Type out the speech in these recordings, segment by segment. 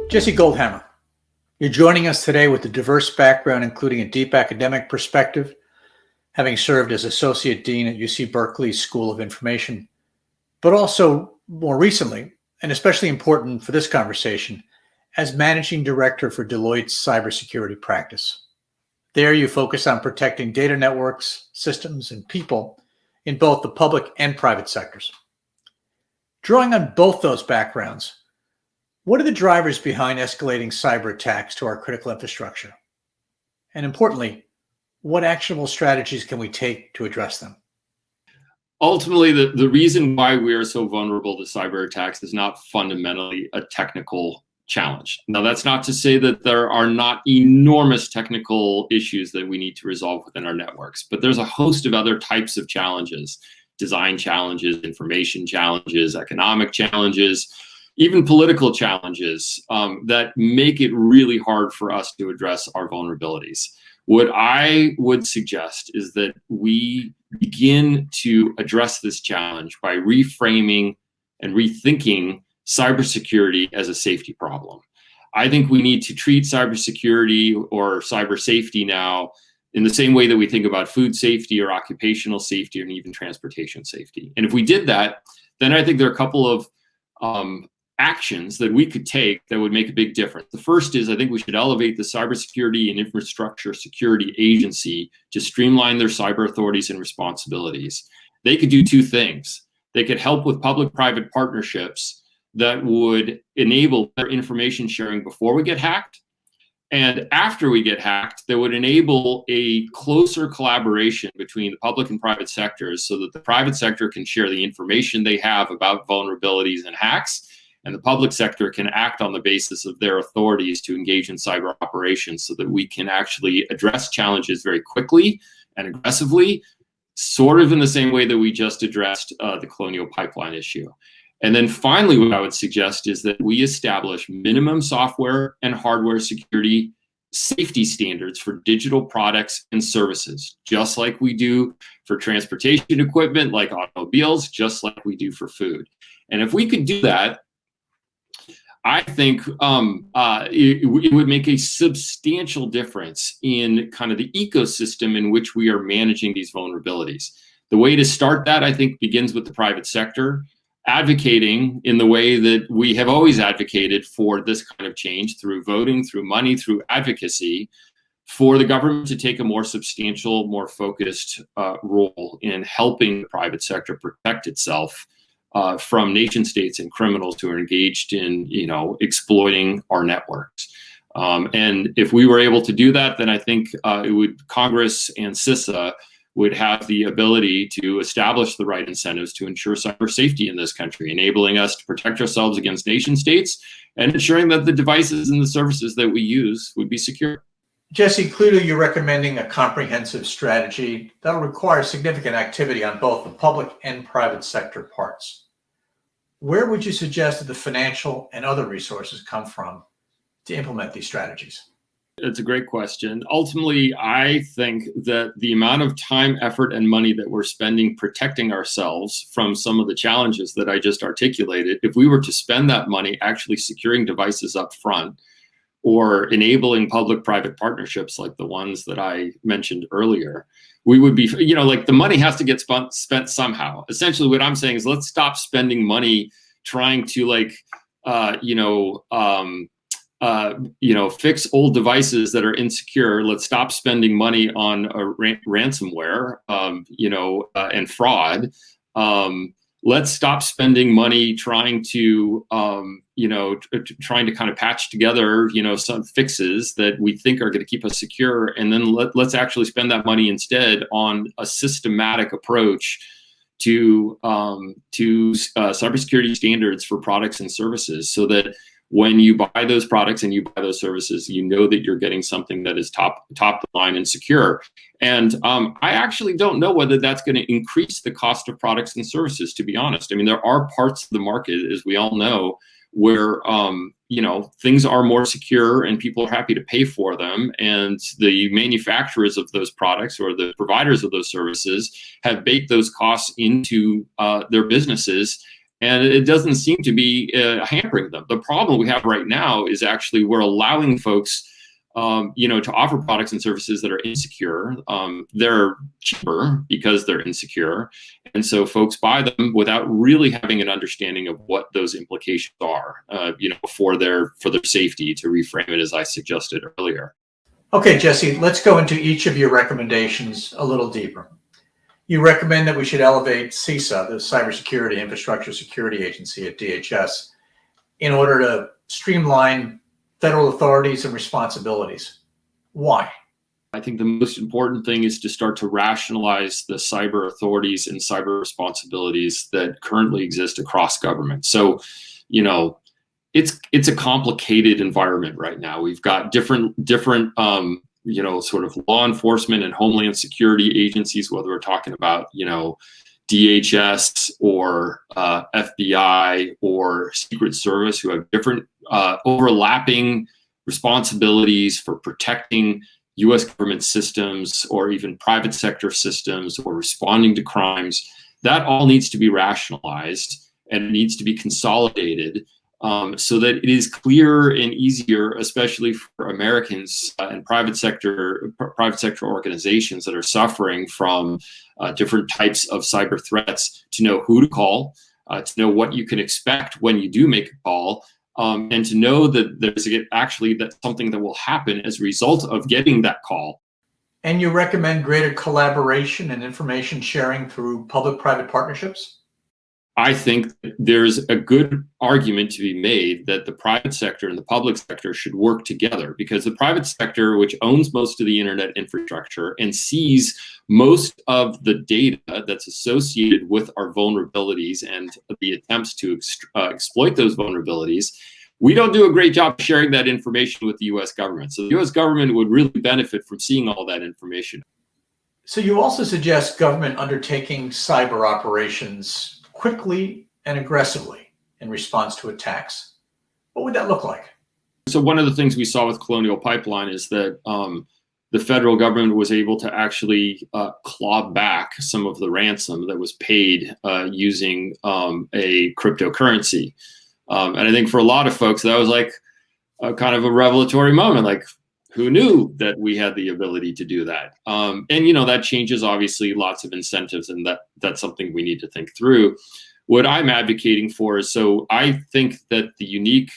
Jesse Goldhammer, you're joining us today with a diverse background, including a deep academic perspective, having served as Associate Dean at UC Berkeley's School of Information, but also more recently, and especially important for this conversation, as Managing Director for Deloitte's cybersecurity practice. There you focus on protecting data networks, systems, and people in both the public and private sectors. Drawing on both those backgrounds, what are the drivers behind escalating cyber attacks to our critical infrastructure? And importantly, what actionable strategies can we take to address them? Ultimately, the reason why we are so vulnerable to cyber attacks is not fundamentally a technical challenge. Now, that's not to say that there are not enormous technical issues that we need to resolve within our networks, but there's a host of other types of challenges: design challenges, information challenges, economic challenges, even political challenges that make it really hard for us to address our vulnerabilities. What I would suggest is that we begin to address this challenge by reframing and rethinking cybersecurity as a safety problem. I think we need to treat cybersecurity or cyber safety now in the same way that we think about food safety or occupational safety and even transportation safety. And if we did that, then I think there are a couple of actions that we could take that would make a big difference. The first is I think we should elevate the Cybersecurity and Infrastructure Security Agency to streamline their cyber authorities and responsibilities. They could do two things. They could help with public-private partnerships that would enable their information sharing before we get hacked. And after we get hacked, that would enable a closer collaboration between the public and private sectors so that the private sector can share the information they have about vulnerabilities and hacks, and the public sector can act on the basis of their authorities to engage in cyber operations so that we can actually address challenges very quickly and aggressively, sort of in the same way that we just addressed the Colonial Pipeline issue. And then finally, what I would suggest is that we establish minimum software and hardware security safety standards for digital products and services, just like we do for transportation equipment, like automobiles, just like we do for food. And if we could do that, I think it would make a substantial difference in kind of the ecosystem in which we are managing these vulnerabilities. The way to start that, I think, begins with the private sector, advocating in the way that we have always advocated for this kind of change, through voting, through money, through advocacy, for the government to take a more substantial, more focused role in helping the private sector protect itself from nation states and criminals who are engaged in, exploiting our networks. And if we were able to do that, then I think Congress and CISA would have the ability to establish the right incentives to ensure cyber safety in this country, enabling us to protect ourselves against nation states and ensuring that the devices and the services that we use would be secure. Jesse, clearly you're recommending a comprehensive strategy that'll require significant activity on both the public and private sector parts. Where would you suggest that the financial and other resources come from to implement these strategies? It's a great question. Ultimately, I think that the amount of time, effort, and money that we're spending protecting ourselves from some of the challenges that I just articulated, if we were to spend that money actually securing devices up front or enabling public-private partnerships like the ones that I mentioned earlier, we would be, the money has to get spent somehow. Essentially, what I'm saying is let's stop spending money trying to fix old devices that are insecure. Let's stop spending money on ransomware, and fraud. Let's stop spending money trying to, kind of patch together, some fixes that we think are going to keep us secure. And then let's actually spend that money instead on a systematic approach to cybersecurity standards for products and services, so that when you buy those products and you buy those services, you know that you're getting something that is top line and secure. And I actually don't know whether that's going to increase the cost of products and services, to be honest. I mean, there are parts of the market, as we all know, where things are more secure and people are happy to pay for them. And the manufacturers of those products or the providers of those services have baked those costs into their businesses. And it doesn't seem to be hampering them. The problem we have right now is actually we're allowing folks, to offer products and services that are insecure. They're cheaper because they're insecure, and so folks buy them without really having an understanding of what those implications are, for their safety. To reframe it as I suggested earlier. Okay, Jesse, let's go into each of your recommendations a little deeper. You recommend that we should elevate CISA, the Cybersecurity Infrastructure Security Agency at DHS, in order to streamline federal authorities and responsibilities. Why? I think the most important thing is to start to rationalize the cyber authorities and cyber responsibilities that currently exist across government. So, it's a complicated environment right now. We've got different sort of law enforcement and homeland security agencies, whether we're talking about, DHS or FBI or Secret Service, who have different overlapping responsibilities for protecting US government systems or even private sector systems or responding to crimes. That all needs to be rationalized and needs to be consolidated. So that it is clear and easier, especially for Americans and private sector organizations that are suffering from different types of cyber threats, to know who to call, to know what you can expect when you do make a call, and to know that there's something that will happen as a result of getting that call. And you recommend greater collaboration and information sharing through public-private partnerships? I think there's a good argument to be made that the private sector and the public sector should work together, because the private sector, which owns most of the internet infrastructure and sees most of the data that's associated with our vulnerabilities and the attempts to exploit those vulnerabilities, we don't do a great job sharing that information with the US government. So the US government would really benefit from seeing all that information. So you also suggest government undertaking cyber operations quickly and aggressively in response to attacks. What would that look like? So one of the things we saw with Colonial Pipeline is that the federal government was able to actually claw back some of the ransom that was paid using a cryptocurrency. And I think for a lot of folks, that was like a kind of a revelatory moment. Like, who knew that we had the ability to do that? And that changes obviously lots of incentives, and that's something we need to think through. What I'm advocating for is, so I think that the unique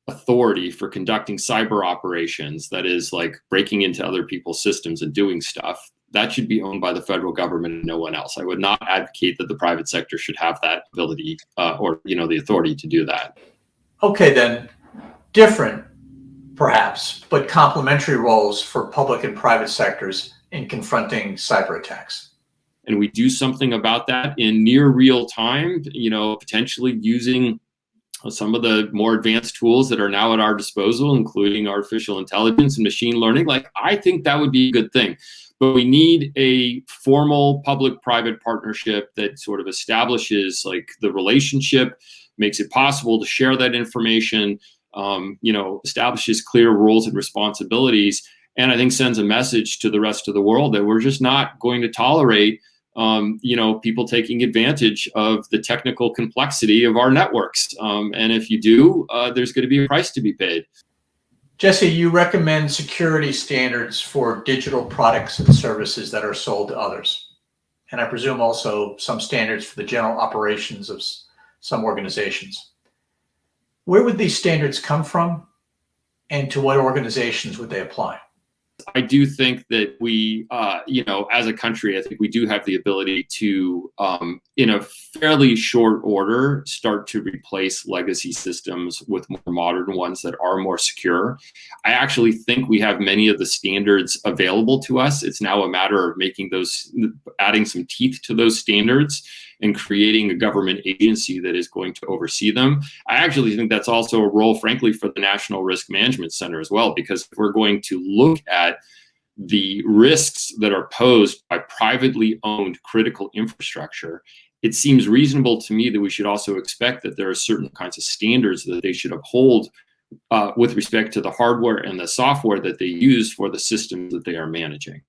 authority for conducting cyber operations, that is like breaking into other people's systems and doing stuff, that should be owned by the federal government and no one else. I would not advocate that the private sector should have that ability or the authority to do that. Okay, then, different perhaps, but complementary roles for public and private sectors in confronting cyber attacks. And we do something about that in near real time, potentially using some of the more advanced tools that are now at our disposal, including artificial intelligence and machine learning. Like, I think that would be a good thing. But we need a formal public-private partnership that sort of establishes like the relationship, makes it possible to share that information, establishes clear roles and responsibilities, and I think sends a message to the rest of the world that we're just not going to tolerate, people taking advantage of the technical complexity of our networks. And if you do, there's going to be a price to be paid. Jesse, you recommend security standards for digital products and services that are sold to others. And I presume also some standards for the general operations of some organizations. Where would these standards come from, and to what organizations would they apply? I do think that we, as a country, I think we do have the ability to, in a fairly short order, start to replace legacy systems with more modern ones that are more secure. I actually think we have many of the standards available to us. It's now a matter of adding some teeth to those standards and creating a government agency that is going to oversee them. I actually think that's also a role, frankly, for the National Risk Management Center as well, because if we're going to look at the risks that are posed by privately owned critical infrastructure, it seems reasonable to me that we should also expect that there are certain kinds of standards that they should uphold with respect to the hardware and the software that they use for the systems that they are managing.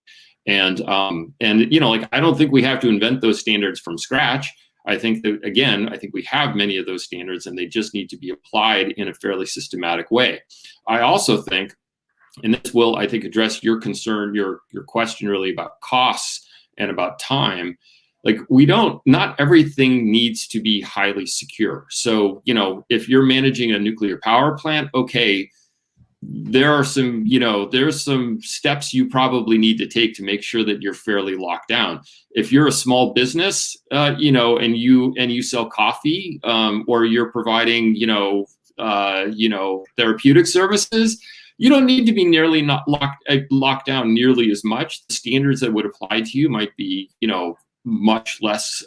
And I don't think we have to invent those standards from scratch. I think that, again, I think we have many of those standards and they just need to be applied in a fairly systematic way. I also think, and this will, I think, address your concern, your question really about costs and about time. Like, not everything needs to be highly secure. So, if you're managing a nuclear power plant, okay, there's some steps you probably need to take to make sure that you're fairly locked down. If you're a small business, and you sell coffee, or you're providing, therapeutic services, you don't need to be nearly not locked down nearly as much. The standards that would apply to you might be, much less,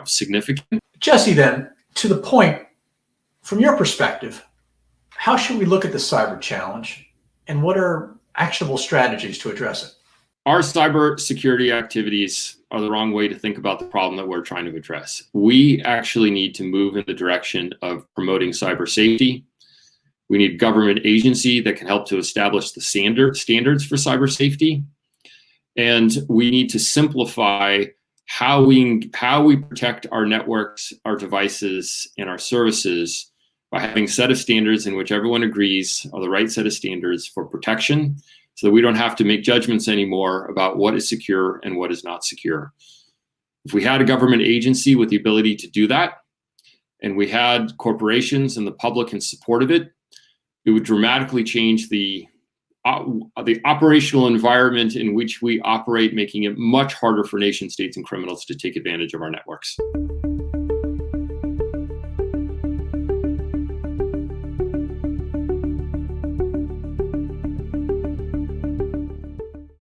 significant. Jesse, then, to the point, from your perspective, how should we look at the cyber challenge, and what are actionable strategies to address it? Our cyber security activities are the wrong way to think about the problem that we're trying to address. We actually need to move in the direction of promoting cyber safety. We need a government agency that can help to establish the standards for cyber safety. And we need to simplify how we protect our networks, our devices, and our services by having a set of standards in which everyone agrees are the right set of standards for protection, so that we don't have to make judgments anymore about what is secure and what is not secure. If we had a government agency with the ability to do that, and we had corporations and the public in support of it, it would dramatically change the operational environment in which we operate, making it much harder for nation states and criminals to take advantage of our networks.